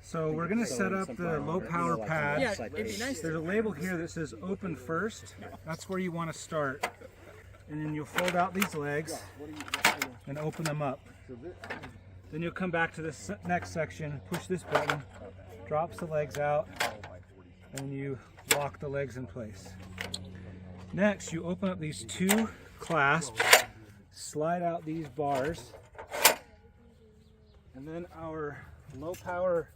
So we're going to set up the low power pad. Yeah, it'd be nice. There's a label here that says open first. That's where you want to start. And then you'll fold out these legs and open them up. Then you'll come back to this next section, push this button, drops the legs out, and you lock the legs in place. Next, you open up these two clasps, slide out these bars, and then our low power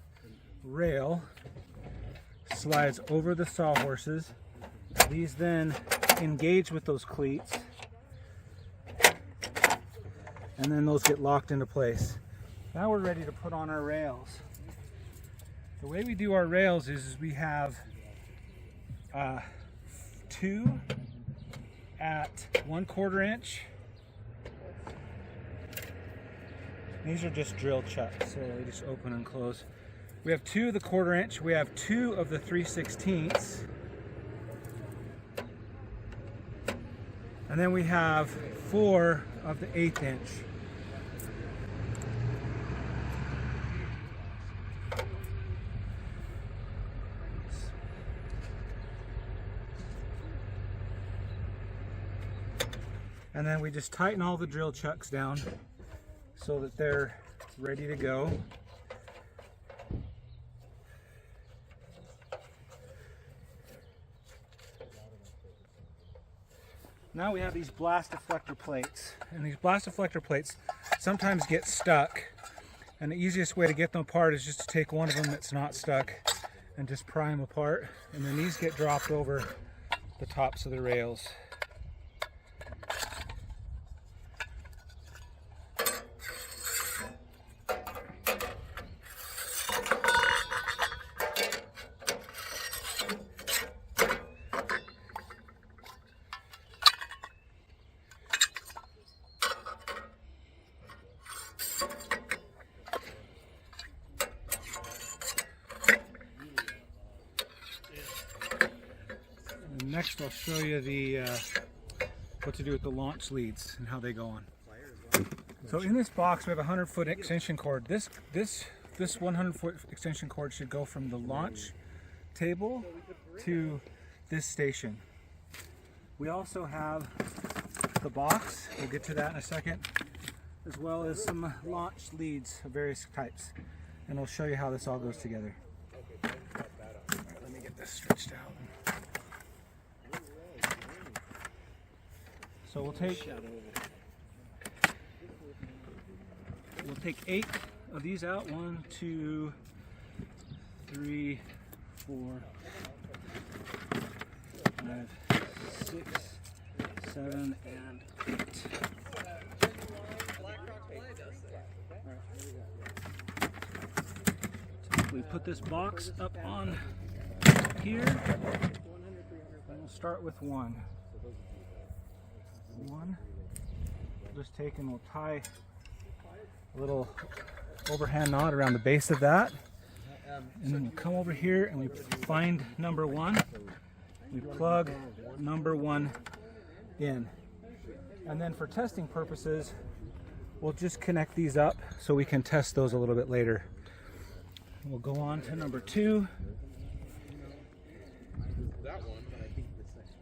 rail slides over the sawhorses. These then engage with those cleats, and then those get locked into place. Now we're ready to put on our rails. The way we do our rails is we have two at 1/4 inch. These are just drill chucks, so they just open and close. We have two of the 1/4 inch. We have two of the 3/16. And then we have four of the 1/8 inch. And then we just tighten all the drill chucks down so that they're ready to go. Now we have these blast deflector plates, and these blast deflector plates sometimes get stuck, and the easiest way to get them apart is just to take one of them that's not stuck and just pry them apart, and then these get dropped over the tops of the rails. Next, I'll show you the what to do with the launch leads and how they go on. So in this box, we have a 100-foot extension cord. This 100-foot extension cord should go from the launch table to this station. We also have the box. We'll get to that in a second, as well as some launch leads of various types, and I'll show you how this all goes together. All right, let me get this stretched out. So we'll take 8 of these out. 1, 2, 3, 4, 5, 6, 7, and 8. So we put this box up on here, and we'll start with 1. We'll just take and we'll tie a little overhand knot around the base of that, and then we'll come over here and we find number 1. We plug number 1 in, and then for testing purposes we'll just connect these up so we can test those a little bit later. We'll go on to number 2. That one, but I think this next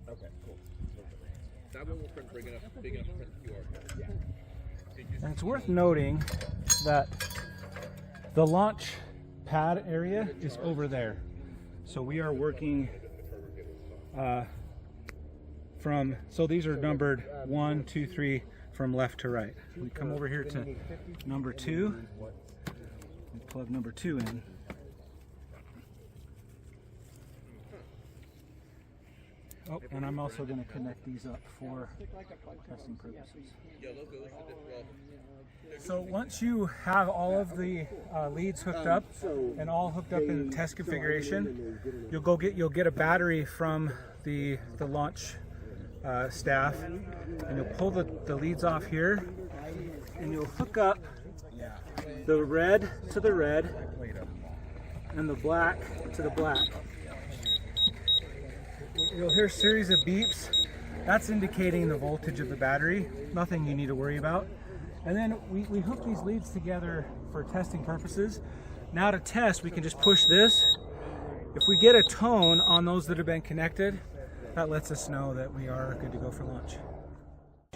one. Okay, cool. That one will print big enough to print QR. Yeah. And it's worth noting that the launch pad area is over there. So we are working so these are numbered 1, 2, 3 from left to right. We come over here to number 2. We plug number 2 in. Oh, and I'm also going to connect these up for testing purposes. So once you have all of the leads hooked up and all hooked up in test configuration, you'll get a battery from the launch staff, and you'll pull the leads off here, and you'll hook up the red to the red and the black to the black. You'll hear a series of beeps. That's indicating the voltage of the battery. Nothing you need to worry about. And then we hook these leads together for testing purposes. Now to test, we can just push this. If we get a tone on those that have been connected, that lets us know that we are good to go for launch.